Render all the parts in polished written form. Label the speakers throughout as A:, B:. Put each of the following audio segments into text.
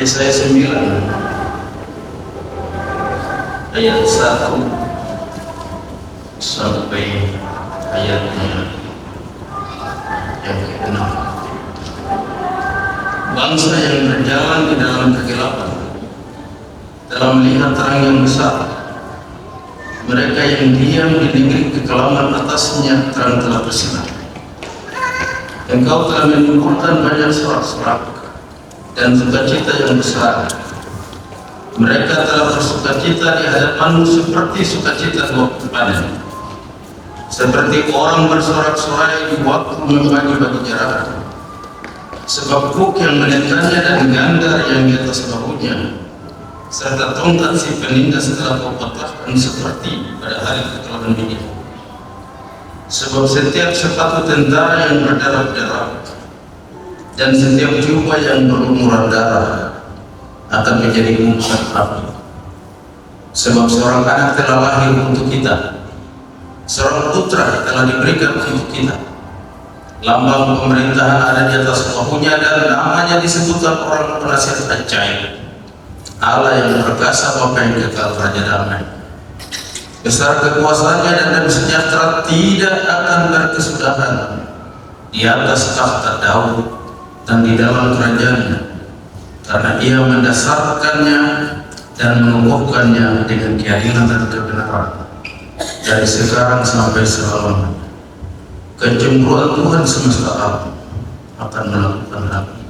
A: Yesaya 9 ayat 1 sampai ayatnya yang ke-6. Bangsa yang berjalan di dalam kegelapan telah melihat terang yang besar. Mereka yang diam di negeri kekelaman atasnya, terang telah bersinar. Engkau telah menimbulkan banyak sorak-sorak dan sukacita yang besar. Mereka telah bersukacita di hadapanmu seperti sukacita waktu panen, seperti orang bersorak-sorai di waktu membagi-bagi jarak. Sebab kruk yang menentangnya dan gandar yang di atas bahunya, serta tongkat si penindas telah kau patahkan seperti pada hari kekalahan ini. Sebab setiap sepatu tentara yang berdarah-darah dan setiap jubah yang berlumuran darah akan menjadi gumpalan api. Sebab seorang anak telah lahir untuk kita, seorang putra telah diberikan untuk kita. Lambang pemerintahan ada di atas bahunya dan namanya disebutkan orang penasihat ajaib, Allah yang perkasa, Bapa yang kekal, Raja damai. Besar kekuasaannya dan damai sejahtera tidak akan berkesudahan di atas takhta Daud dan di dalam kerajaannya, karena ia mendasarkannya dan mengukuhkannya dengan keadilan dan kebenaran dari sekarang sampai selamanya. Kecemburuan Tuhan semesta alam akan melakukan hal ini.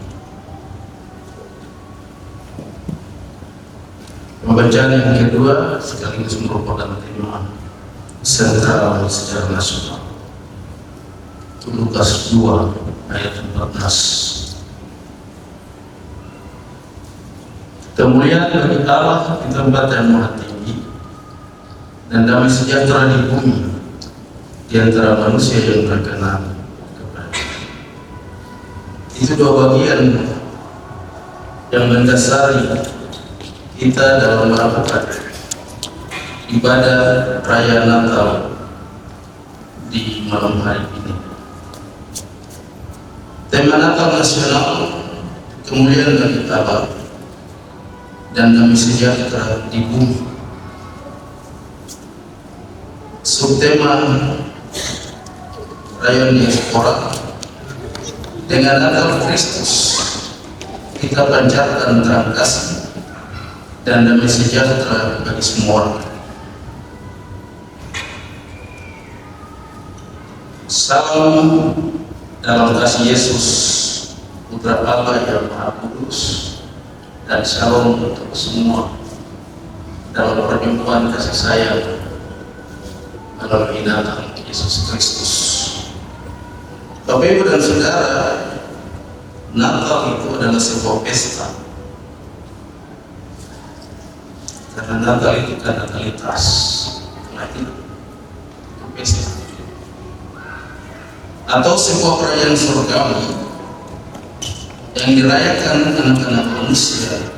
A: Pembacaan yang kedua sekaligus merupakan tema sentral secara nasional. Lukas 2 ayat 14. Kemuliaan bagi Allah di tempat yang maha tinggi dan damai sejahtera di bumi di antara manusia yang berkenan kepada. Itu dua bagian yang mendasari kita dalam melakukan ibadah perayaan Natal di malam hari ini. Tema Natal nasional, kemuliaan bagi Allah dan damai sejahtera di bumi. Subtema perayaan diaspora, dengan Natal Kristus kita pancarkan terang kasih dan damai sejahtera bagi semua orang. Salam dalam kasih Yesus, Putra Allah yang Maha Kudus, dan shalom untuk semua dalam perjumpaan kasih sayang melalui Natal Yesus Kristus. Bapak Ibu dan Saudara, Natal itu adalah sebuah pesta. Karena Natal itu kan natalitas, kelahiran, pesta, atau sebuah perayaan surgawi yang dirayakan anak-anak manusia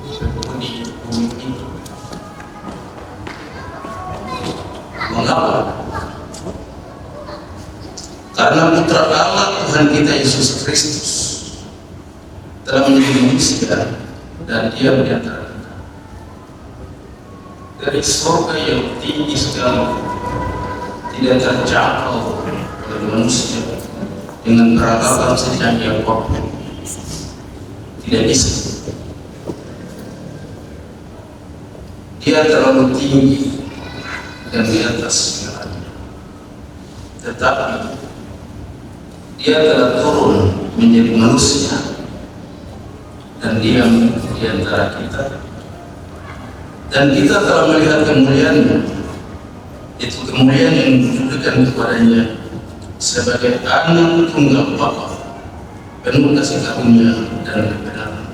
A: di bumi ini. Mengapa? Karena Putra Allah Tuhan kita Yesus Kristus telah menjadi manusia dan Dia di antara kita. Dari surga yang tinggi sekali, tidak terjangkau oleh manusia dengan peralatan secanggih apapun, tidak bisa. Dia terlalu tinggi dan di atas segalanya. Tetapi Dia telah turun menjadi manusia dan diam di antara kita, dan kita telah melihat kemuliaan-Nya. Itu kemuliaan yang ditujukan kepadanya sebagai anak tunggal Bapa, penuh kasih karunia dan kebenaran.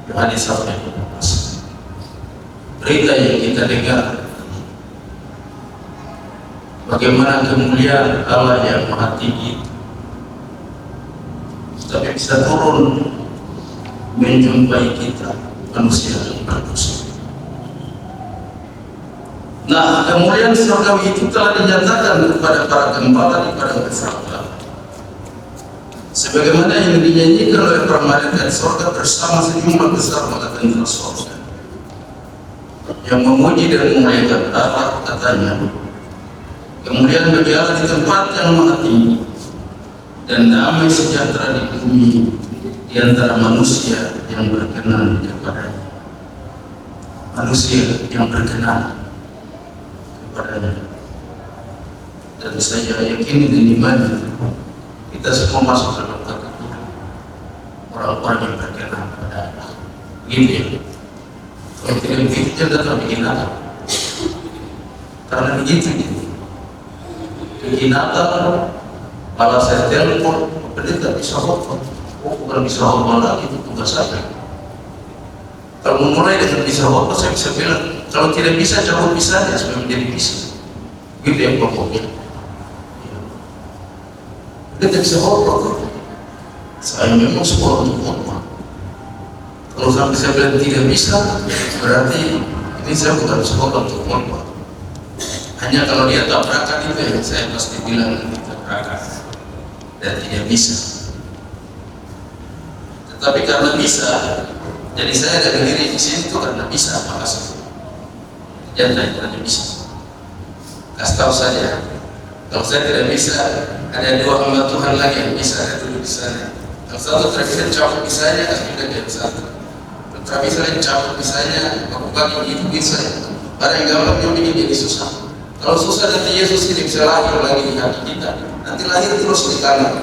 A: Yohanes 1:12. Berita yang kita dengar bagaimana kemuliaan Allah yang Maha Tinggi tapi bisa turun menjumpai kita manusia yang berdosa. Nah, kemuliaan surgawi itu telah dinyatakan kepada para gembala di padang Getsemaní sebagaimana yang dinyanyikan oleh para malaikat surga bersama sejumlah besar malaikat surga yang memuji dan memuliakan Allah, katanya, kemudian berjalan di tempat yang maha tinggi dan damai sejahtera di bumi di antara manusia yang berkenan kepadanya. Manusia yang berkenan kepadanya. Dan saya yakin dan imani kita semua masuk dalam kategori orang-orang yang berkenan kepada Allah. Gitu ya. Kalau tidak begitu kita tak bikin apa. Karena begitu bikin apa, malah saya telepon, pendeta bisa hotman. Oh, bukan bisa hotman lagi, itu tugas saya. Kalau memulai dengan bisa hotman, saya bisa bilang, kalau tidak bisa, cabut bisa aja supaya menjadi bisa. Gitu yang pokoknya. Kita bisa hotman. Saya memang sekolah untuk hotman. Kalau sampai saya bilang tidak bisa, berarti ini saya bukan sekolah untuk hotman. Hanya kalau dia tabrakan itu yang saya pasti bilang tabrakan dan tidak bisa. Tetapi karena bisa, jadi saya ada diri di sini itu karena bisa. Makasih. Jangan karena bisa. Kasih tahu saja. Kalau saya tidak bisa, ada dua hamba Tuhan lagi yang bisa ada dulu di sana. Yang satu terakhir cabut bisanya, juga jadi satu. Terakhir saya cabut bisanya, aku bagi itu bisa. Ada yang gampang yang bikin jadi susah. Kalau susah nanti Yesus ini bisa lahir lagi di hati kita. Nanti lahir terus di kanan.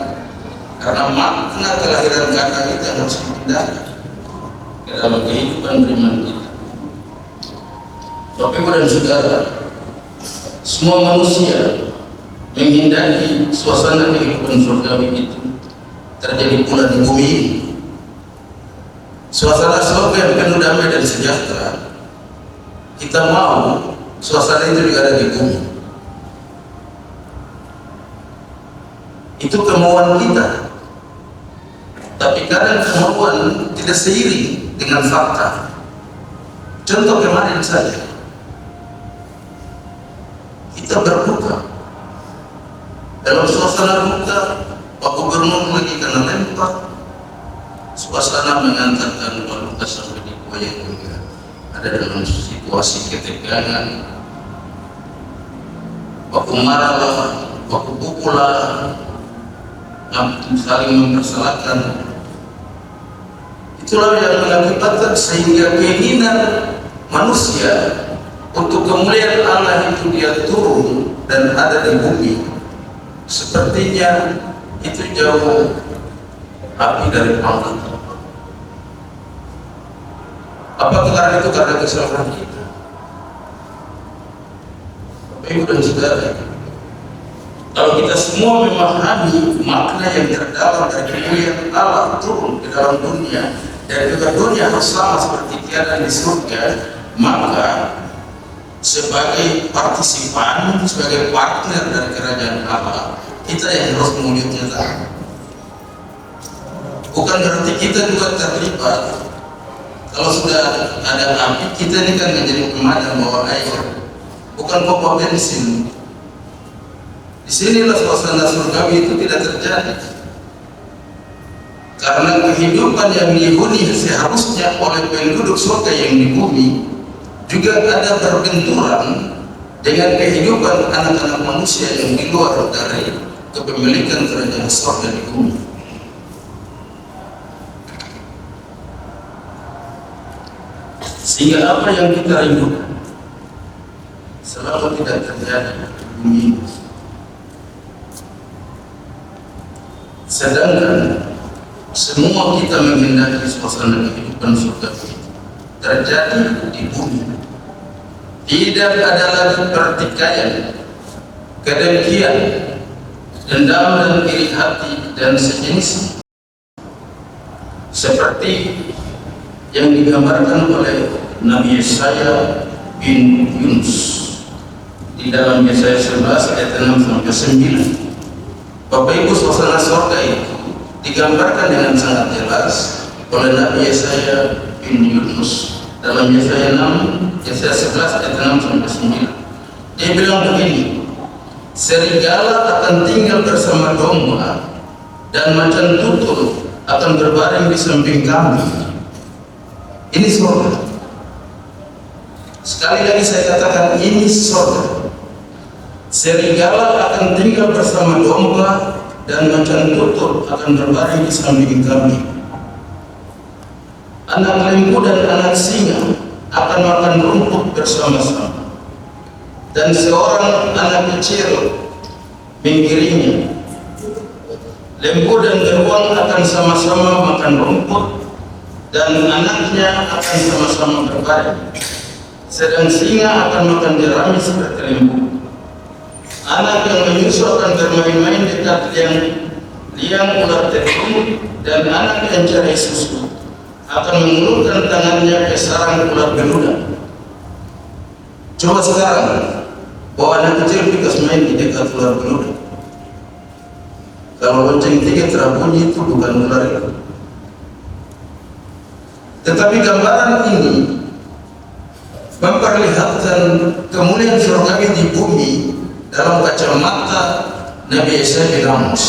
A: Karena makna kelahiran kata kita harus dipindahkan ke dalam kehidupan beriman kita. Bapak Ibu dan Saudara, semua manusia menghindari suasana kehidupan surgawi itu terjadi pula di bumi ini. Suasana surga yang penuh damai dan sejahtera, kita mau suasana itu juga ada di bumi. Itu kemauan kita. Tapi kadang kemauan tidak seiring dengan fakta. Contoh kemarin saja, kita berduka. Dalam suasana duka, Pak Gubernur lagi kena lempar. Suasana mengantarkan wanita sampai digoyang juga. Ada dalam situasi ketegangan. Waktu marah, waktu pukulan, saling mempersalahkan. Itulah yang mengakibatkan sehingga keinginan manusia untuk kemuliaan Allah itu dia turun dan ada di bumi. Sepertinya itu jauh api dari pangkat. Apakah karena itu karena kesalahan kita? Bapak Ibu dan Saudara, kalau kita semua memahami makna yang terdalam dari kemuliaan Allah turun ke dalam dunia dan juga dunia harus sama seperti tiada di surga, maka sebagai partisipan, sebagai partner dari kerajaan Allah, kita yang harus mewujudkan. Bukan berarti kita juga terlibat. Kalau sudah ada api, kita ini kan menjadi pemadam bawa air, bukan pompa bensin. Disinilah suasana surgawi itu tidak terjadi. Karena kehidupan yang dihuni seharusnya oleh penduduk surga yang di bumi juga ada berbenturan dengan kehidupan anak-anak manusia yang di luar dari kepemilikan kerajaan surga di bumi. Sehingga apa yang kita rindukan selama tidak terjadi di bumi ini. Sedangkan semua kita menghendaki suasana kehidupan surga terjadi di bumi. Tidak ada lagi pertikaian, kedengkian, dendam dan iri hati dan sejenis seperti yang digambarkan oleh Nabi Yesaya bin Yunus di dalam Yesaya 11 ayat 6 sampai 9. Bapak Ibu, suasana surga itu digambarkan dengan sangat jelas oleh Nabi Yesaya bin Yunus dalam Yesaya 11 ayat 6 sampai 9. Dia bilang begini, serigala akan tinggal bersama domba dan macan tutul akan berbaring di samping kami. Ini surga. Sekali lagi saya katakan, ini surga. Serigala akan tinggal bersama domba dan macan tutul akan berbaring di samping kami. Anak lembu dan anak singa akan makan rumput bersama-sama, dan seorang anak kecil mengiringinya. Lembu dan beruang akan sama-sama makan rumput, dan anaknya akan sama-sama berbaring. Sedang singa akan makan jerami seperti lembu. Anak yang menyusu akan bermain-main dekat liang ular terung, dan anak yang cari susu akan mengulurkan tangannya ke sarang ular beludak. Coba sekarang bawa anak kecil pikas main di dekat ular beludak. Kalau lonceng 3 terbunyi, itu bukan ular itu. Tetapi gambaran ini memperlihatkan kemuliaan surgawi di bumi dalam kacamata Nabi Yesaya bin Amos,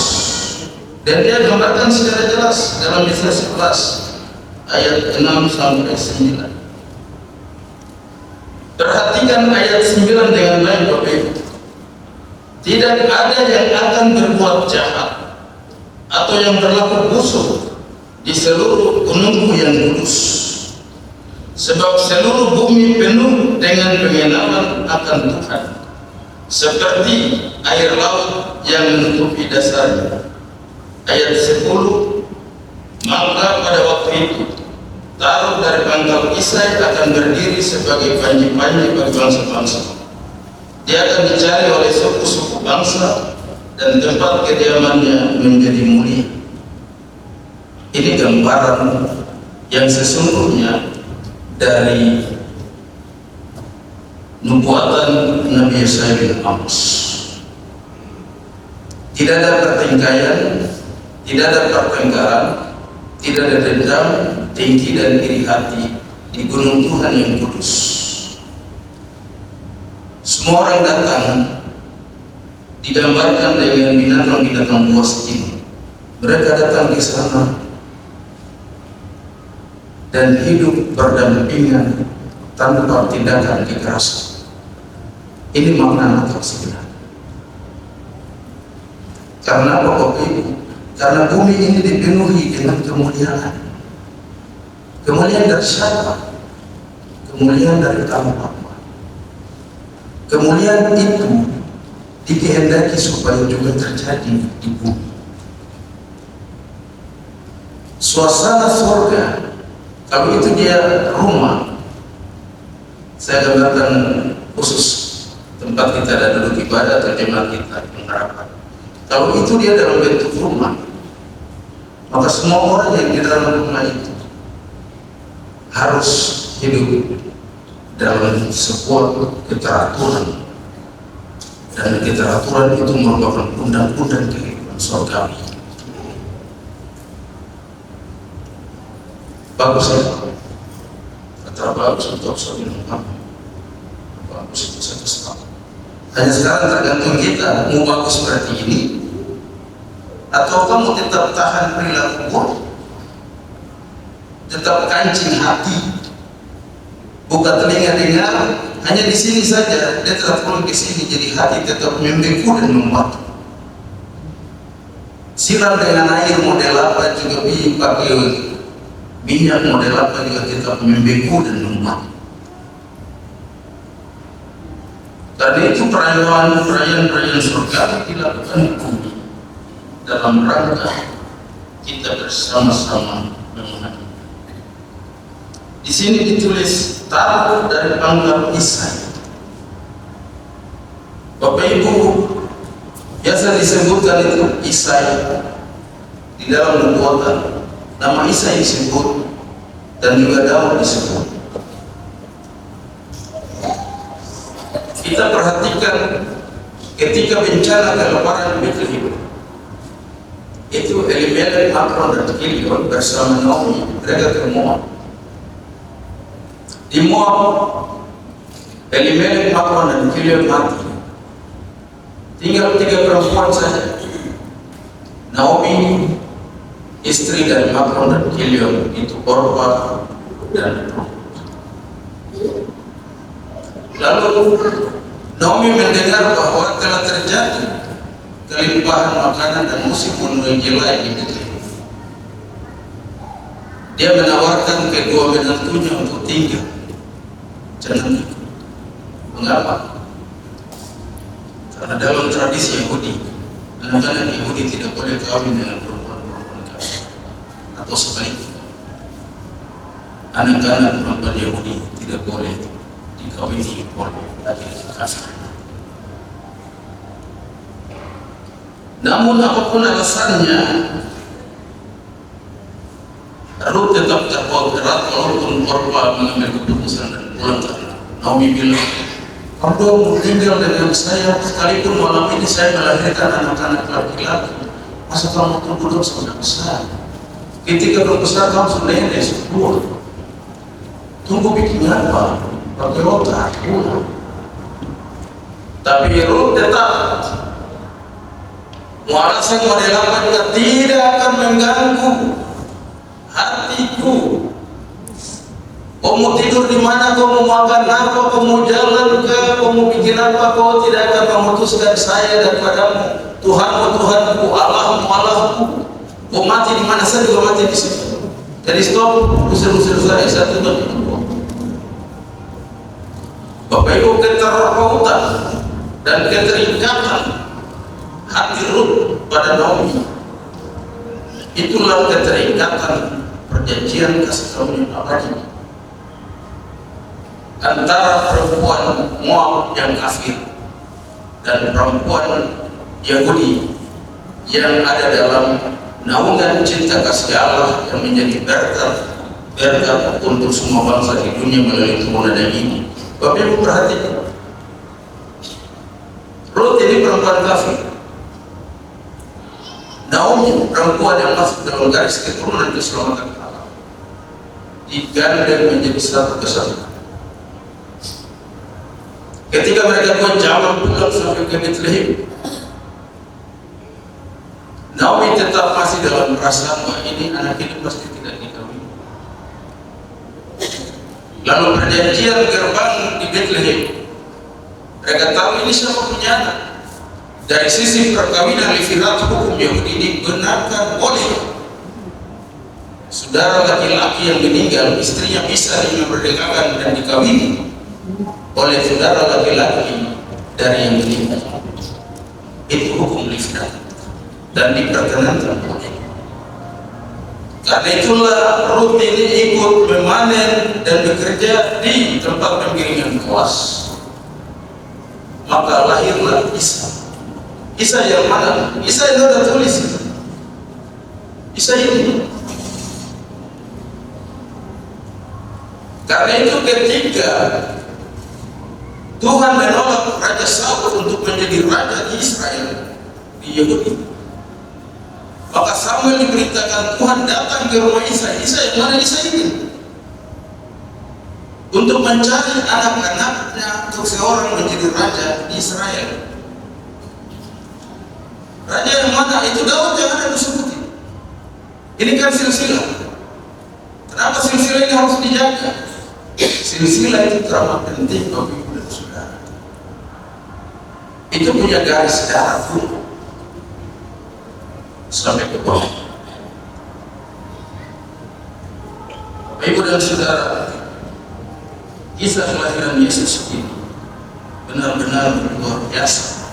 A: dan dia gambarkan secara jelas dalam Yesaya 11 ayat 6 sampai 9. Perhatikan ayat 9 dengan baik, Bapak Ibu. Tidak ada yang akan berbuat jahat atau yang berlaku busuk di seluruh gunungku yang kudus, sebab seluruh bumi penuh dengan pengenalan akan Tuhan, seperti air laut yang menutupi dasarnya. Ayat 10, maka pada waktu itu taruh dari pangkal Isai akan berdiri sebagai panji-panji bagi bangsa-bangsa. Dia akan dicari oleh suku-suku bangsa, dan tempat kediamannya menjadi mulia. Ini gambaran yang sesungguhnya dari nubuatan Nabi Yesaya bin Amos. Tidak ada pertingkaian, tidak ada pertengkaran, tidak ada dendam, dengki dan iri hati di gunung Tuhan yang kudus. Semua orang datang digambarkan dengan binatang-binatang buas ini. Mereka datang di sana dan hidup berdampingan tanpa tindakan kekerasan. Ini makna Natal sebenarnya. Karena Bapak Ibu, karena bumi ini dipenuhi dengan kemuliaan. Kemuliaan dari siapa? Kemuliaan dari Allah. Kemuliaan itu dikehendaki supaya juga terjadi di bumi. Suasana surga, kalau itu dia rumah, saya gambarkan khusus tempat kita ada duduk ibadah atau jemaat kita pengharapan. Kalau itu dia dalam bentuk rumah, maka semua orang yang di dalam rumah itu harus hidup dalam sebuah keteraturan. Dan keteraturan itu merupakan undang-undang kehidupan surgawi. Bagus ya? Kata bagus untuk seorang bagus itu satu sebab. Hanya sekarang tergantung kita mau bagus seperti ini, atau kamu tetap tahan perilaku, tetap kancing hati, buka telinga dengar. Hanya di sini saja, dia tetap pulang ke sini, jadi hati tetap membeku dan membatu. Siram dengan air model apa juga, pakai minyak model apa juga tetap membeku dan membatu. Karena itu perayaan surga dilakukan dalam rangka kita bersama-sama menghadap. Di sini ditulis taruh dari pangkal Isai. Bapak Ibu, biasa disebutkan itu Isai di dalam nubuatan. Nama Isai disebut dan juga Daud disebut. Kita perhatikan ketika bencana kelaparan di Bethlehem, itu Elimelek, Makron dan Kilion bersama Naomi mereka ke Moab. Di Moab, Elimelek, Makron dan Kilion mati. Tinggal 3 perempuan saja. Naomi istri dari Makron dan Kilion itu Orpa dan Rut. Lalu Naomi mendengar bahwa telah terjadi kelimpahan makanan dan musim menuai jelai di Betlehem. Dia menawarkan kedua menantunya untuk tinggal. Jangan ikut. Mengapa? Karena dalam tradisi Yahudi, anak-anak Yahudi tidak boleh kawin dengan perempuan-perempuan kafir, atau sebaliknya, anak-anak perempuan Yahudi tidak boleh dikawini oleh laki-laki kafir. Namun apapun alasannya, Rut tetap terpaut erat walaupun Orpa mengambil keputusan dan pulang ke sana. Naomi bilang, "Kamu tinggal dengan saya sekalipun malam ini saya melahirkan anak-anak laki-laki. Masa kamu tunggu dong sudah besar? Ketika belum besar kamu sudah nenek sepuluh. Tunggu bikin apa? Pakai otak pulang." Tapi Rut tetap alasan merelakan tidak akan mengganggu hatiku. Kau mau tidur di mana, kau mau makan apa, kau mau jalan ke, kau mau bikin apa, kau tidak akan memutuskan saya daripadamu. Tuhanmu Tuhanku, Allahmu Allahku. Kau mati di mana saya juga mati di situ. Jadi stop usir-usir saya satu dan dua. Bapak Ibu, keterpautan dan keterikatan hati Rut pada Naomi, itulah keterikatan perjanjian kasih karunia abadi antara perempuan Moab yang kafir dan perempuan Yahudi yang ada dalam naungan cinta kasih Allah yang menjadi berkat untuk semua bangsa di dunia melalui kemuliaan ini. Bapak Ibu perhatikan, Rut ini perempuan kafir, Naomi perempuan yang masuk dalam garis keturunan keselamatan Allah, digandeng menjadi satu kesatuan. Ketika mereka buat jalan pulang sampai ke Betlehem, Naomi tetap masih dalam perasaan bahwa ini anak ini pasti tidak dikawin. Lalu perjanjian gerbang di Betlehem, mereka tahu ini siapa punya anak. Dari sisi perkawinan lifirat hukum Yahudi dibenarkan boleh saudara laki-laki yang meninggal, istrinya bisa dimerdekakan dan dikawini oleh saudara laki-laki dari yang meninggal. Itu hukum lifirat dan diperkenankan. Karena itulah Rut ini ikut memanen dan bekerja di tempat penggiringan kawas. Maka lahirlah Isa. Isa yang mana? Isa yang ada tulis. Isa ini. Karena itu ketika Tuhan menolak Raja Saul untuk menjadi raja di Israel, di Yahudi, maka Samuel diberitakan Tuhan datang ke rumah Isa. Isa yang mana? Isa ini, untuk mencari anak-anaknya untuk seorang menjadi raja di Israel. Raja yang mana? Itu Daud yang ada disebutin. Ini kan silsilah. Kenapa silsilah ini harus dijaga? Silsilah itu teramat penting bagi ibu dan saudara. Itu punya garis darah pun sampai ke bawah. Ibu dan saudara, kisah kelahiran Yesus ini benar-benar luar biasa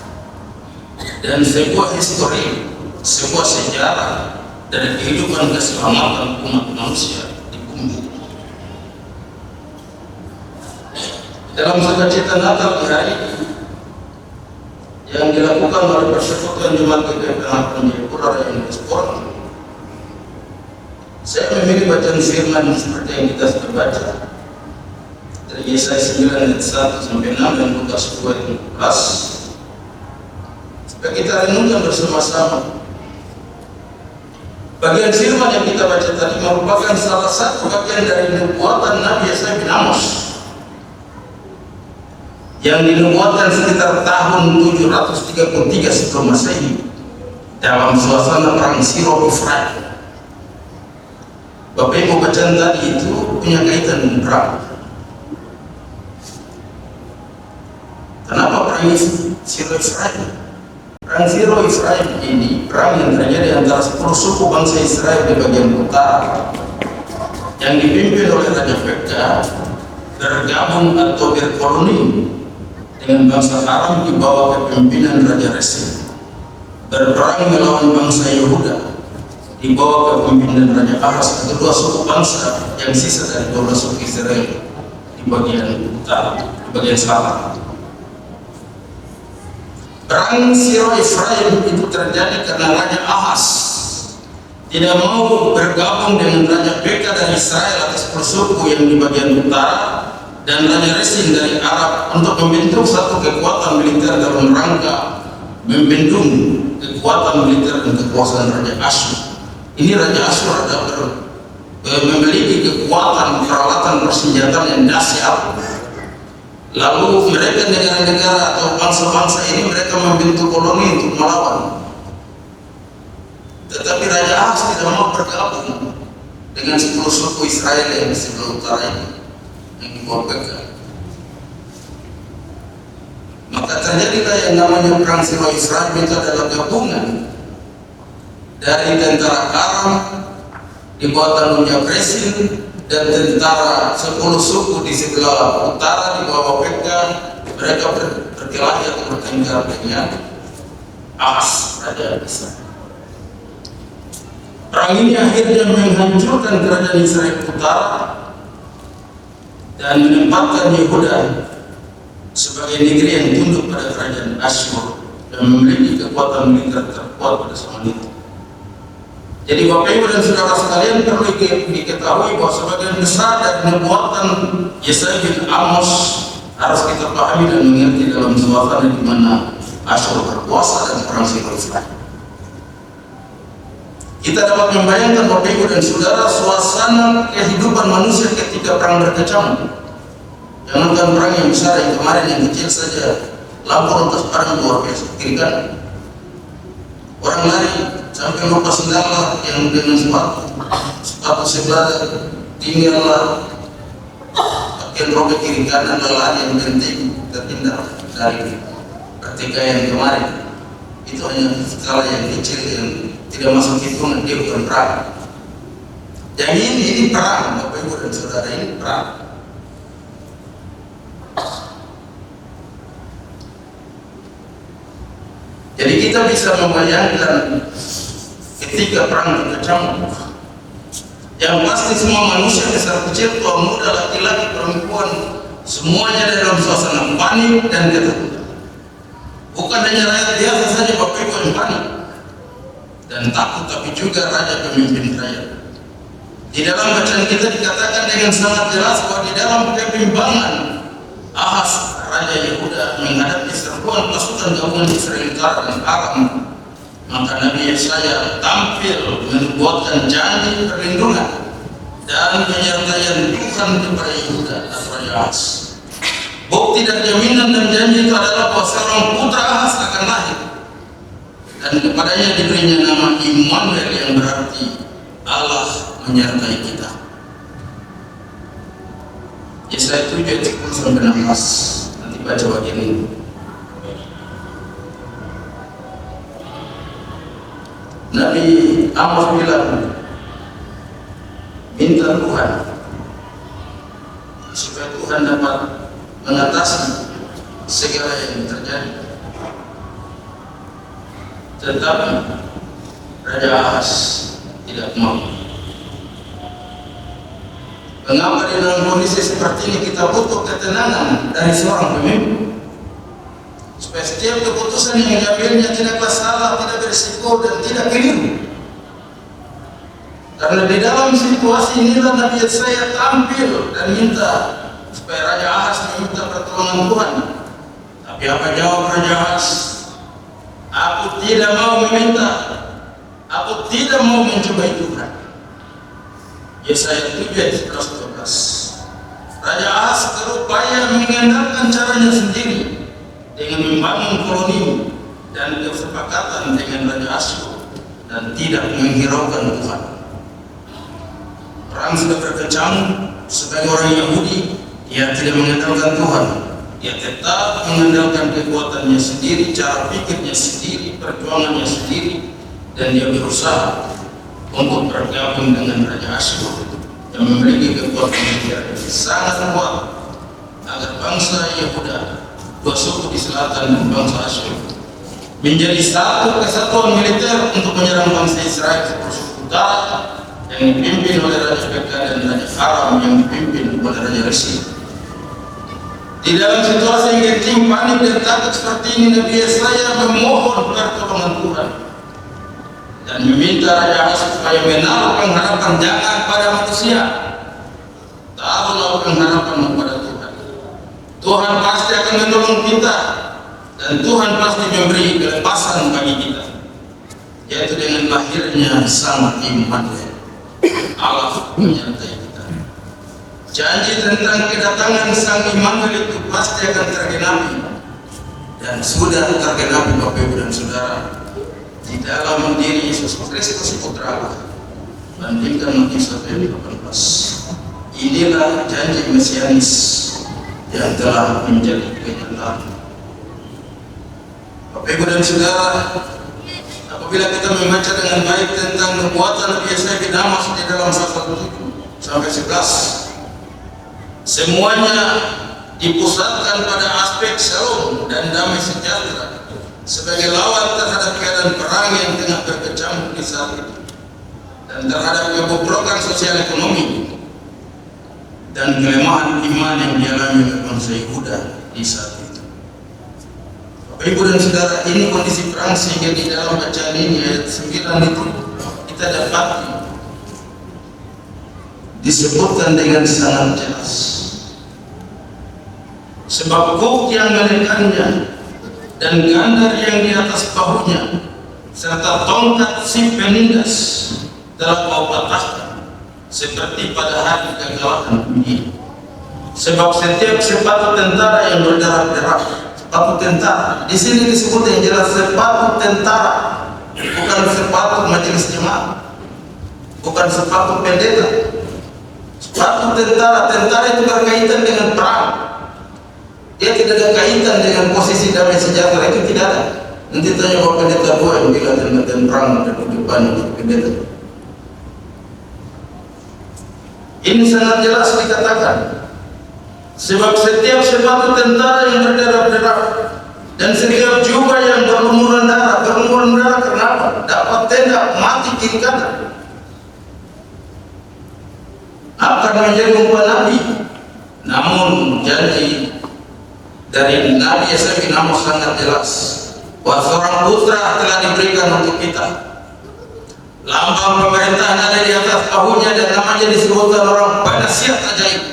A: dan sebuah histori, sebuah sejarah dari kehidupan keselamatan umat manusia di bumi. Dalam sukacita Natal di hari yang dilakukan oleh persekutuan Jemaat GKI Penjepura yang diaspora, saya memilih bacaan firman seperti yang kita sudah baca dari Yesaya 9 ayat 1 sampai 6 dan Lukas 2 ayat 14, supaya kita renungkan bersama-sama. Bagian firman yang kita baca tadi merupakan salah satu bagian dari nubuatan Nabi Yesaya bin Amos yang dinubuatkan sekitar tahun 733 sebelum Masehi dalam suasana perang Siro Efraim. Bapak Ibu bacaan tadi itu punya kaitan dengan perang. Kenapa perang Siro Israel? Perang Siro Israel ini perang yang terjadi antara 10 suku bangsa Israel di bagian utara yang dipimpin oleh Raja Pekah bergabung atau berkoloni dengan bangsa Aram di bawah kepemimpinan Raja Rezin, berperang melawan bangsa Yehuda di bawah kepemimpinan Raja Ahaz, kedua suku bangsa yang sisa dari 12 suku Israel di bagian utara, di bagian selatan. Perang Siro Israel itu terjadi karena Raja Ahaz tidak mau bergabung dengan Raja Pekah dari Israel atas suku yang di bagian utara dan Raja Rezin dari Arab untuk membentuk satu kekuatan militer dalam rangka membendung kekuatan militer dan kekuasaan Raja Asyur. Ini Raja Asyur memiliki kekuatan peralatan persenjataan yang dahsyat. Lalu mereka negara-negara atau bangsa-bangsa ini mereka membentuk koloni untuk melawan. Tetapi Raja Ahaz tidak mau bergabung dengan 10 suku Israel yang di sebelah utara ini yang di bawah Pekah. Maka terjadilah yang namanya perang Siro Israel. Itu adalah gabungan dari tentara Aram di bawah tanggung Rezin dan tentara 10 suku di sebelah utara di bawah Pekah. Mereka berkelahi atau bertengkar dengan Ahaz, Raja Israel. Perang ini akhirnya menghancurkan kerajaan Israel utara dan menempatkan Yehuda sebagai negeri yang tunduk pada kerajaan Asyur dan memiliki kekuatan militer terkuat pada zaman itu. Jadi Bapak Ibu dan Saudara sekalian perlu diketahui bahwa sebagian besar dari nubuatan Yesaya bin Amos harus kita pahami dan mengerti dalam suasana di mana Asyur berkuasa dan perang Siro Israel. Kita dapat membayangkan Bapak Ibu dan Saudara suasana kehidupan manusia ketika perang berkecamuk. Jangankan perang yang besar, yang kemarin yang kecil saja, lampu lantas padam luar biasa, kiri kanan. Orang lari sampai lupa sendal yang dengan sepatu sebelah tinggallah pakaian robek kiri kanan, lelah yang penting terhindar dari pertikaian kemarin. Itu hanya skala yang kecil yang tidak masuk hitungan, dia bukan perang. Yang ini perang, Bapak Ibu dan Saudara, ini perang. Jadi kita bisa membayangkan ketika perang berkecamuk, yang pasti semua manusia besar kecil, tua muda, laki-laki, perempuan, semuanya dalam suasana panik dan ketakutan. Bukan hanya rakyat biasa saja Bapak Ibu yang panik dan takut, tapi juga raja pemimpin rakyat. Di dalam bacaan kita dikatakan dengan sangat jelas bahwa di dalam kebimbangan Ahaz Raja Yehuda menghadapi serbuan pasukan gabungan Israel Utara dan Aram, maka Nabi Yesaya tampil membuatkan janji perlindungan dan penyertaan Tuhan kepada Yehuda atau Raja Ahaz. Bukti dan jaminan dan janji itu adalah bahwa seorang putra Ahaz akan lahir dan kepadanya diberinya nama Immanuel yang berarti Allah menyertai kita. Yesaya 7 ayat 10 sampai 16. Nanti baca bagian ini. Nabi Amos bilang, minta Tuhan supaya Tuhan dapat mengatasi segala yang terjadi. Tetapi Raja Ahaz tidak mau. Mengapa di dalam kondisi seperti ini kita butuh ketenangan dari seorang pemimpin, supaya setiap keputusan yang diambilnya tidaklah salah, tidak berisiko dan tidak keliru. Karena di dalam situasi inilah Nabi Yesaya tampil dan minta supaya Raja Ahaz meminta pertolongan Tuhan. Tapi apa jawab Raja Ahaz? Aku tidak mau meminta, aku tidak mau mencobai Tuhan. Yesaya 7 ayat 11-12. Raja Ahaz berupaya mengandalkan caranya sendiri dengan membangun koloni dan kesepakatan dengan Raja Asyur dan tidak menghiraukan Tuhan. Perang sudah berkecamuk. Sebagai orang Yahudi, ia tidak mengandalkan Tuhan. Ia tetap mengandalkan kekuatannya sendiri, cara pikirnya sendiri, perjuangannya sendiri, dan dia berusaha untuk bergabung dengan Raja Asyur yang memiliki kekuatan militer yang sangat kuat agar bangsa Yehuda, dua suku di selatan dan bangsa Asyur, menjadi satu kesatuan militer untuk menyerang bangsa Israel seluruh utara yang dipimpin oleh Raja Pekah dan Raja Aram yang dipimpin oleh Raja Resi. Di dalam situasi yang genting, panik dan takut seperti ini, Nabi Yesaya memohon pertolongan Tuhan dan meminta Raja Asyur supaya menaruh pengharapan jangan pada manusia, taruhlah pengharapan kepada Tuhan. Tuhan pasti akan menolong kita dan Tuhan pasti memberi kelepasan bagi kita, yaitu dengan lahirnya Sang Immanuel, Allah menyertai kita. Janji tentang kedatangan Sang Immanuel itu pasti akan tergenapi dan sudah tergenapi Bapak Ibu dan Saudara di dalam diri Yesus Kristus Putra Allah. Bandingkan Matius 1:18. Inilah janji mesianis yang telah menjadi kenyataan. Bapak Ibu dan Saudara, apabila kita membaca dengan baik tentang nubuatan Nabi Yesaya di Damas di dalam 1:7-11, semuanya dipusatkan pada aspek shalom dan damai sejahtera sebagai lawan terhadap keadaan perang yang tengah berkecamuk di saat itu dan terhadap kebobrokan sosial ekonomi dan kelemahan iman yang dialami oleh bangsa Yehuda di saat itu. Bapak Ibu dan Saudara, ini kondisi perang sehingga di dalam bacaan ini ayat 9 itu kita dapat disebutkan dengan sangat jelas. Sebab kuk yang menekannya dan gandar yang di atas bahunya serta tongkat si penindas telah kau patahkan seperti pada hari kegelapan ini. Sebab setiap sepatu tentara yang berdarah-darah, sepatu tentara di sini disebut yang jelas sepatu tentara, bukan sepatu majelis jemaat, bukan sepatu pendeta. Sepatu tentara, tentara itu berkaitan dengan perang. Dia tidak ada kaitan dengan posisi damai sejahtera, itu tidak ada. Nanti tanya Bapak Pendeta Dua yang bilang tentang perang dan kehidupan pendeta. Ini sangat jelas dikatakan. Sebab setiap sepatu tentara yang berdarah-darah dan setiap jubah yang berlumuran darah kenapa? Dapat tenda mati kiri kanan. Akan menjadi umpan Nabi. Namun janji dari Nabi Yesaya bin Amos sangat jelas bahwa seorang putra telah diberikan untuk kita. Lambang pemerintahan ada di atas bahunya dan namanya disebutkan orang penasihat ajaib.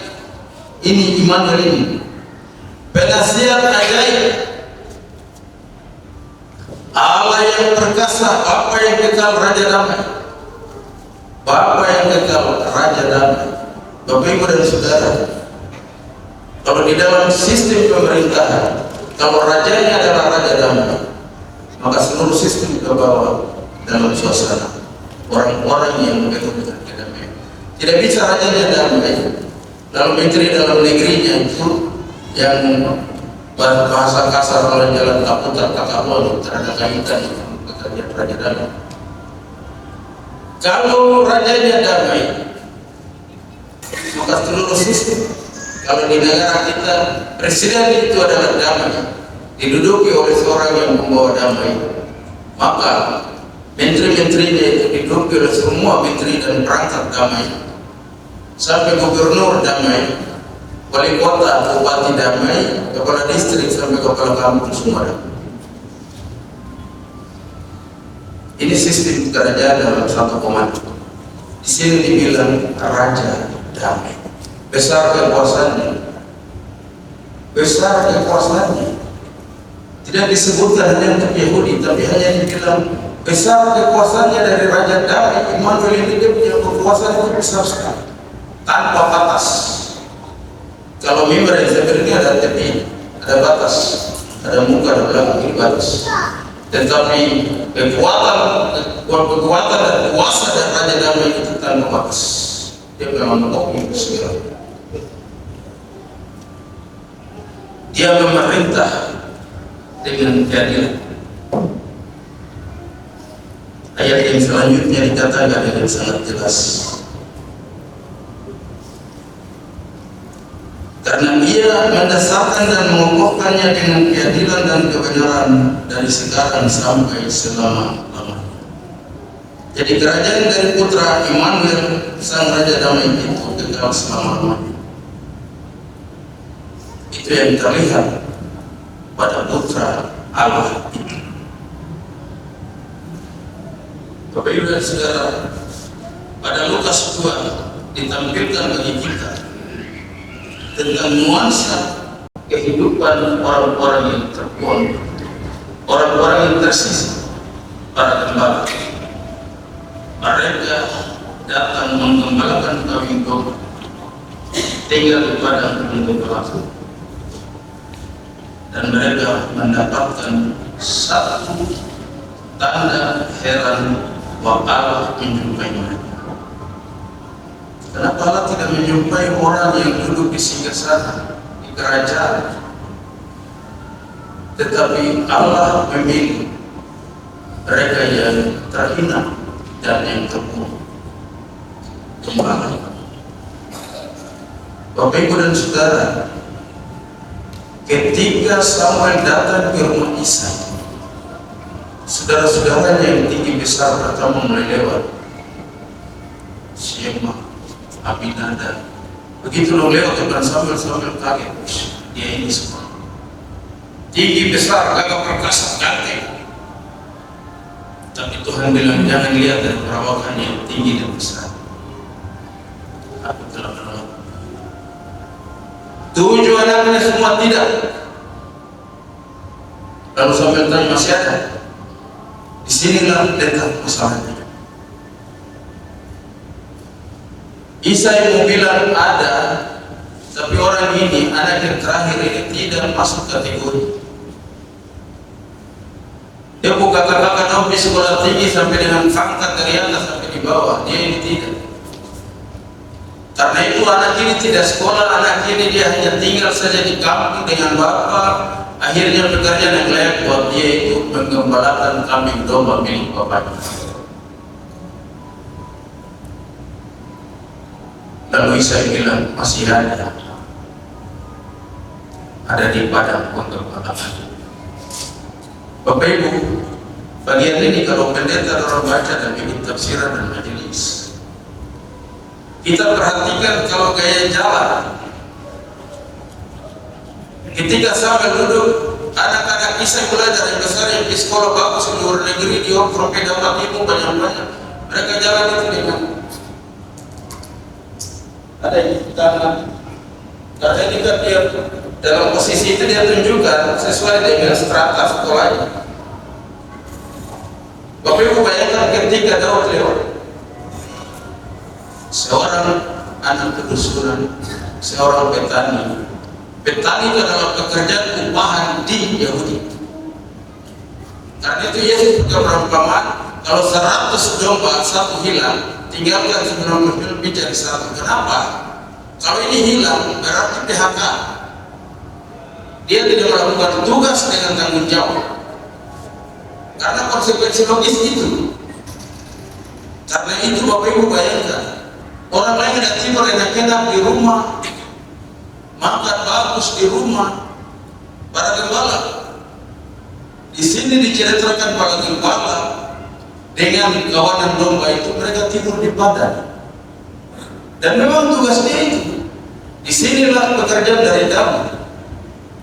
A: Ini Immanuel ini, penasihat ajaib, Allah yang perkasa, Bapa yang kekal, Raja damai. Bapa yang kekal, Raja damai. Bapak Ibu dan Saudara, kalau di dalam sistem pemerintahan, kalau rajanya adalah Raja damai, maka seluruh sistem ke bawah dalam suasana orang-orang yang begitu dengan kedamaian. Tidak bisa rajanya damai, lalu menteri dalam negerinya itu yang bahasa kasar oleh jalan kaputar kakakmu terhadap kaitan dengan Raja damai. Kalau rajanya damai, maka seluruh sistem. Kalau di negara kita presiden itu adalah damai, diduduki oleh seorang yang membawa damai, maka menteri-menterinya itu diduduki oleh semua menteri dan perangkat damai, sampai gubernur damai, wali kota, bupati damai, kepala distrik sampai kepala kampung semua damai. Ini sistem kerajaan dalam satu komando. Di sini dibilang Raja damai. Besar kekuasaannya, besar kekuasaannya. Tidak disebutkan hanya untuk Yahudi, tapi hanya dibilang besar kekuasaannya dari Raja damai. Immanuel ini dia punya kekuasaan itu besar sekali, tanpa batas. Kalau mimbar yang seperti ini ada tepi, ada batas, ada muka, ada belakang, ini batas. Tetapi kekuatan dan kuasa dari Raja damai itu tanpa batas. dia memang kopi segala. Dia memerintah dengan keadilan. Ayat yang selanjutnya dikatakan dengan sangat jelas, karena dia mendasarkan dan mengokohkannya dengan keadilan dan kebenaran dari sekarang sampai selama-lamanya. Jadi kerajaan dari putra Immanuel sang Raja Damai itu kekal selama-lamanya. Itu yang terlihat pada putra Allah itu. Bapak Ibu dan Saudara, pada Lukas 2 ditampilkan bagi kita tentang nuansa kehidupan orang-orang yang terbuang, orang-orang yang tersisa, para gembala. Mereka datang menggembalakan kambing domba, tinggal di padang gembala, dan mereka mendapatkan satu tanda heran bahwa Allah menjumpai mereka. Kenapa Allah tidak menjumpai orang yang duduk di singgasana di kerajaan, tetapi Allah memilih mereka yang terhina dan yang terbuang, gembala. Bapak Ibu dan Saudara, ketika Samuel datang ke rumah Isa, saudara-saudaranya yang tinggi besar pertama mulai lewat, Shema, Abinadab. Begitu lo lewat depan Samuel kaget, dia ini semua tinggi besar, gagah perkasa, ganteng. Tapi Tuhan bilang jangan lihat dari perawakannya yang tinggi dan besar. Aku telah menolong 7 anaknya semua tidak. Lalu Samuel tanya, masih ada? Disinilah letak masalahnya. Isa yang bilang ada, tapi orang ini, anak yang terakhir ini tidak masuk kategori. Dia bukan kakak Nabi sekolah tinggi sampai dengan pangkat dari atas sampai di bawah. Dia ini tidak. Karena itu anak ini tidak sekolah, anak ini dia hanya tinggal saja di kampung dengan bapak. Akhirnya pekerjaan yang layak buat dia itu menggembalakan kambing domba milik bapaknya. Lalu Isa bilang masih ada di padang penggembalakan. Bapak Ibu, bagian ini kalau pendeta orang baca dan bikin tafsiran dan majelis, kita perhatikan kalau gaya jalan. Ketika sampai duduk, anak-anak Isa belajar yang besar yang di sekolah bagus di luar negeri, di Oxford, dapat ilmu banyak-banyak. Mereka jalan itu dengan ada yang tangan. Karena ini kan dia dalam posisi itu dia tunjukkan sesuai dengan strata sekolahnya. Bapak Ibu bayangkan ketika Daud lewat, seorang anak kedusunan, seorang petani. Petani itu adalah pekerjaan upahan di Yahudi. Karena itu Yesus berperumpamaan, kalau 100 domba satu hilang, tinggalkan 90 lebih dari 100. Kenapa? Kalau ini hilang berarti PHK. Dia tidak melakukan tugas dengan tanggung jawab. Karena konsekuensi logis itu. Karena itu Bapak Ibu bayangkan, orang lain ada tidur enak-enak di rumah, makan bagus di rumah, para gembala. Di sini diceritakan para gembala dengan kawanan domba itu mereka tidur di padang. Dan memang tugas dia itu. Disinilah pekerjaan dari Daud.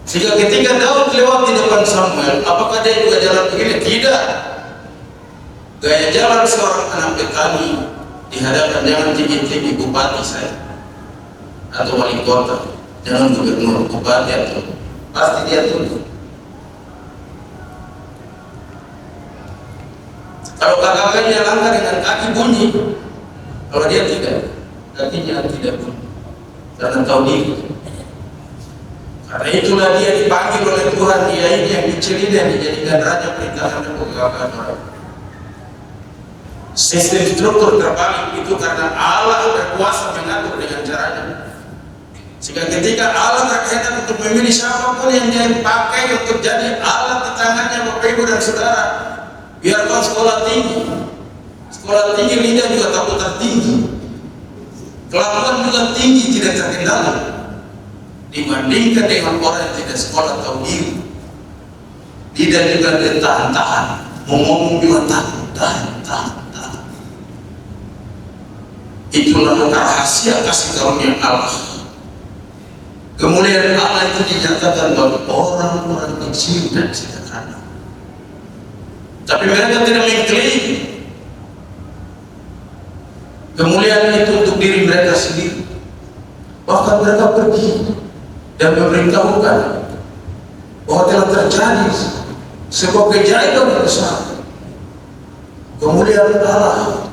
A: Sehingga ketika Daud lewat di depan Samuel, apakah dia juga jalan begini? Tidak. Gaya jalan seorang anak petani di hadapan jangan tinggi-tinggi bupati saya atau wali kota. Jangan gubernur, bupati atau pasti dia tunduk. Kalau kakaknya langkah dengan kaki bunyi, kalau dia tidak, kakinya tidak bunyi, karena tahu diri. Karena itulah dia dipanggil oleh Tuhan, dia ini yang diceli dan dijadikan raja perintahan dan pegawai orang. Sistem struktur terbalik itu karena Allah berkuasa mengatur dengan caranya. Sehingga ketika Allah berkehendak untuk memilih siapapun yang dia pakai untuk jadi alat di tangannya, Bapak Ibu dan Saudara, biar kau sekolah tinggi lidah juga takut tertinggi, kelakuan juga tinggi tidak terkendali dibandingkan dengan orang yang tidak sekolah tahu diri. Lidah juga dia tahan-tahan, ngomong juga tahan. Itulah rahasia kasih karunia Allah. Kemuliaan Allah itu dinyatakan bagi orang-orang kecil dan sederhana. Tapi mereka tidak mengklaim kemuliaan itu untuk diri mereka sendiri. Bahkan mereka pergi dan memberitahukan bahwa telah terjadi sebuah keajaiban besar. Kemuliaan Allah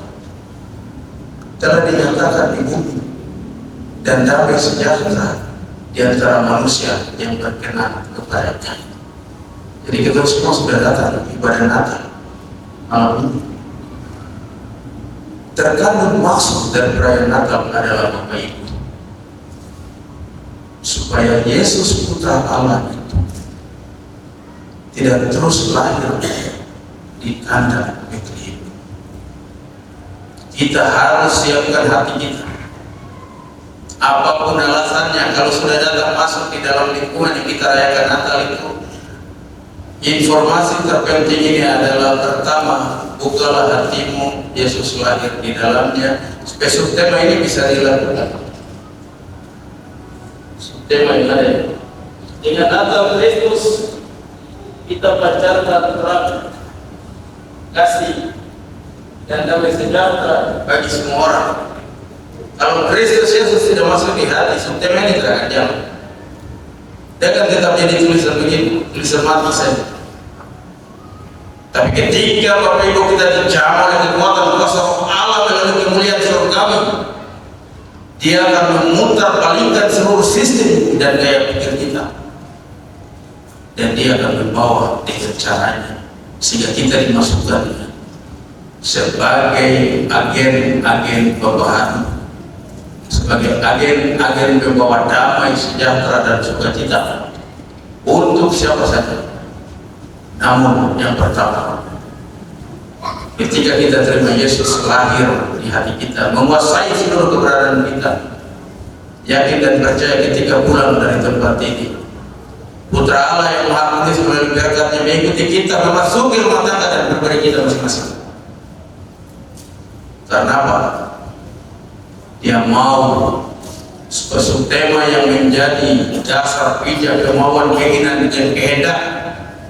A: telah dinyatakan di bumi dan damai sejahtera di antara manusia yang berkenan kepadanya. Jadi kita semua sudah datang ibadah Natal malam ini. Terkandung maksud dari perayaan Natal adalah Bapak Ibu, supaya Yesus Putra Allah itu tidak terus lahir di kandang Bethlehem. Kita harus siapkan hati kita. Apapun alasannya, kalau sudah datang masuk di dalam lingkungan yang kita rayakan Natal itu, informasi terpenting ini adalah pertama, bukalah hatimu, Yesus lahir di dalamnya. Besok tema ini bisa dilakukan. Tema yang ada. Dengan Natal Kristus kita pancarkan terang kasih dan damai sejahtera bagi semua orang. Kalau Kristus Yesus tidak masuk di hati, tema ini tidak akan jalan. Dia akan tetap jadi tulisan begini, tulisan mati saja. Tapi ketika Bapak Ibu kita dijamah dengan kekuatan kuasa Roh Allah melalui kemuliaan surgawi, Dia akan memutar balikkan seluruh sistem dan gaya pikir kita, dan Dia akan membawa dengan caranya sehingga kita dimasukkan sebagai agen-agen perubahan, sebagai agen-agen pembawa damai, sejahtera dan sukacita untuk siapa saja. Namun yang pertama, ketika kita terima Yesus lahir di hati kita, menguasai seluruh keberadaan kita, yakin dan percaya ketika pulang dari tempat ini, Putra Allah yang Maha Kudus melalui berkat-Nya mengikuti kita memasuki rumah tangga dan pribadi kita masing-masing. Karena apa? Dia mau sebuah tema yang menjadi dasar pijak kemauan, keinginan dan kehendak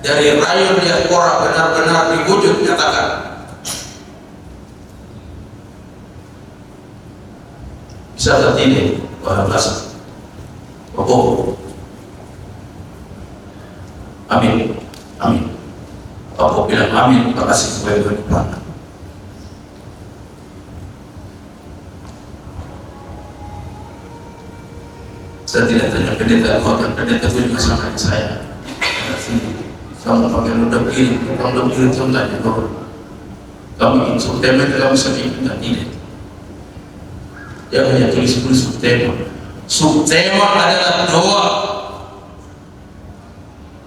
A: dari rakyat diaspora benar-benar diwujud nyatakan. Bisa saat ini, bahasa Bapak. Amin, amin. Bapak bilang amin. Terima kasih kepada Tuhan. Saya tidak tanya pendeta, bahkan pendeta pun juga sama dengan saya. Kamu pakai udah begini, kamu udah begini, kamu tanya bahwa kamu ingin subtema itu kamu sendiri tidak tidak. Dia hanya tulis subtema. Subtema adalah doa.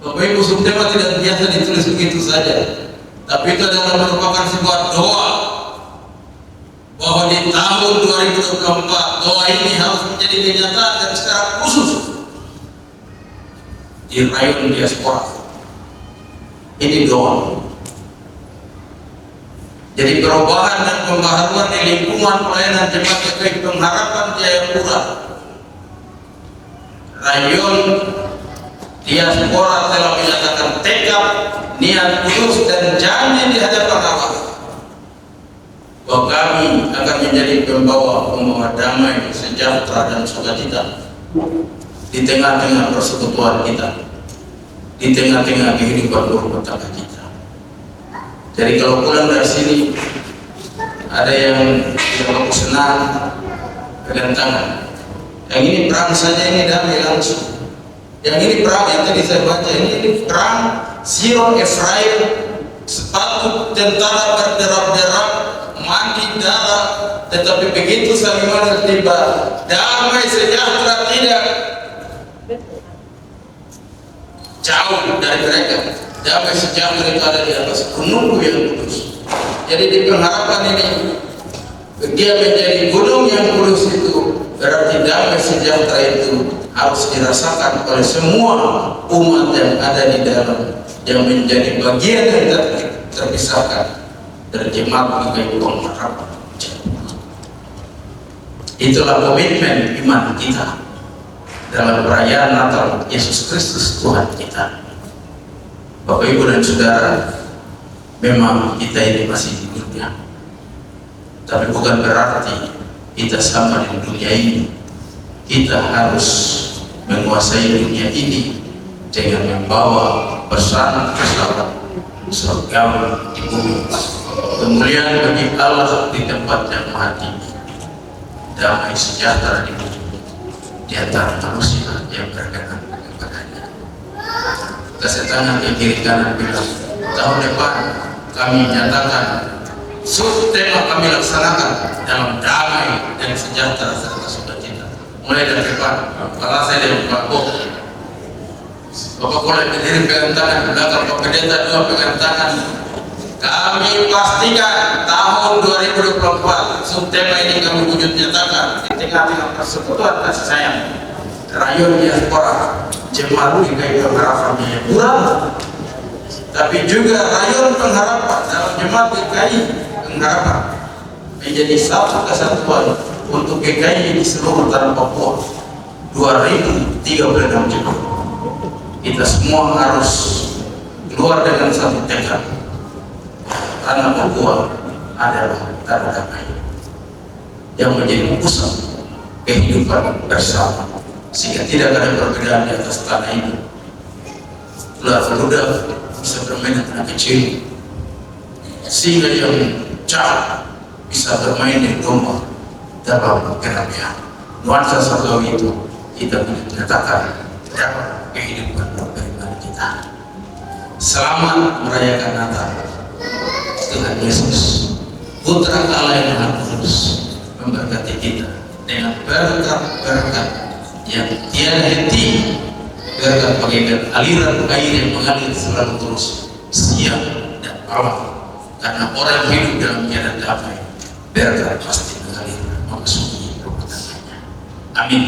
A: Bapak Ibu, subtema tidak biasa ditulis begitu saja, tapi itu adalah merupakan sebuah doa bahwa di tahun 2024 doa ini harus menjadi kenyataan dan secara khusus di rayon diaspora. Ini doa. Jadi perubahan dan pembaharuan di lingkungan pelayanan jemaat GKI Pengharapan Jayapura, rayon diaspora telah menyatakan tekad, niat khusus dan janji di hadapan Allah bahwa kami akan menjadi pembawa damai, sejahtera dan sukacita di tengah-tengah persekutuan kita, di tengah-tengah kehidupan rumah tangga kita. Jadi kalau pulang dari sini ada yang tidak senang, pegang tangan. Yang ini perang saja, ini damai langsung. Yang ini perang yang tadi saya baca, ini perang Sion Efraim, sepatu tentara berderap-derap, mandi darah, tetapi begitu Salman tiba, damai sejahtera tidak jauh dari mereka. Damai sejahtera itu ada di atas gunung yang kudus. Jadi di pengharapan ini, dia menjadi gunung yang kudus itu, berarti damai sejahtera itu harus dirasakan oleh semua umat yang ada di dalam, yang menjadi bagian yang terpisahkan dari jemaat GKI Pengharapan. Itulah komitmen iman kita dalam perayaan Natal Yesus Kristus Tuhan kita. Bapak Ibu dan Saudara, memang kita ini masih di dunia, tapi bukan berarti kita sama di dunia ini. Kita harus menguasai dunia ini dengan membawa pesan-pesan surgawi di bumi. Kemuliaan bagi Allah di tempat yang maha tinggi, damai sejahtera di bumi di antara manusia yang berkenan kepadanya. Kesetangan yang kiri kanan bilang, tahun depan kami nyatakan tema kami laksanakan dalam damai dan sejahtera serta sukacita. Mulai dari depan, kalau saya dari Pak Bapak boleh berdiri pegang tangan, belakang Pak Pendeta dua pegang tangan. Kami pastikan tahun 2024 subtema ini kami wujud nyatakan di tengah-tengah persekutuan kasih sayang rayon diaspora jemaat GKI Pengharapan Jayapura, tapi juga rayon pengharapan dalam jemaat GKI Pengharapan menjadi satu kesatuan untuk GKI di seluruh tanah Papua 2036 jemaat. Kita semua harus keluar dengan satu tekad, karena Papua adalah tanah damai yang menjadi pusat kehidupan bersama, sehingga tidak ada perbedaan di atas tanah ini. Ular muda bisa bermain dengan kecil, sehingga yang cacat bisa bermain di domba dalam kenabian. Nuansa surgawi itu kita menyatakan dalam kehidupan beriman kita. Selamat merayakan Natal. Tuhan Yesus, Putra Allah yang Maha Kudus, memberkati kita dengan berkat-berkat yang tiada henti, berkat bagaikan aliran air yang mengalir selalu terus siang dan malam. Karena orang yang hidup dalam keadaan damai, berkat pasti mengalir memasuki rumah tangganya. Amin.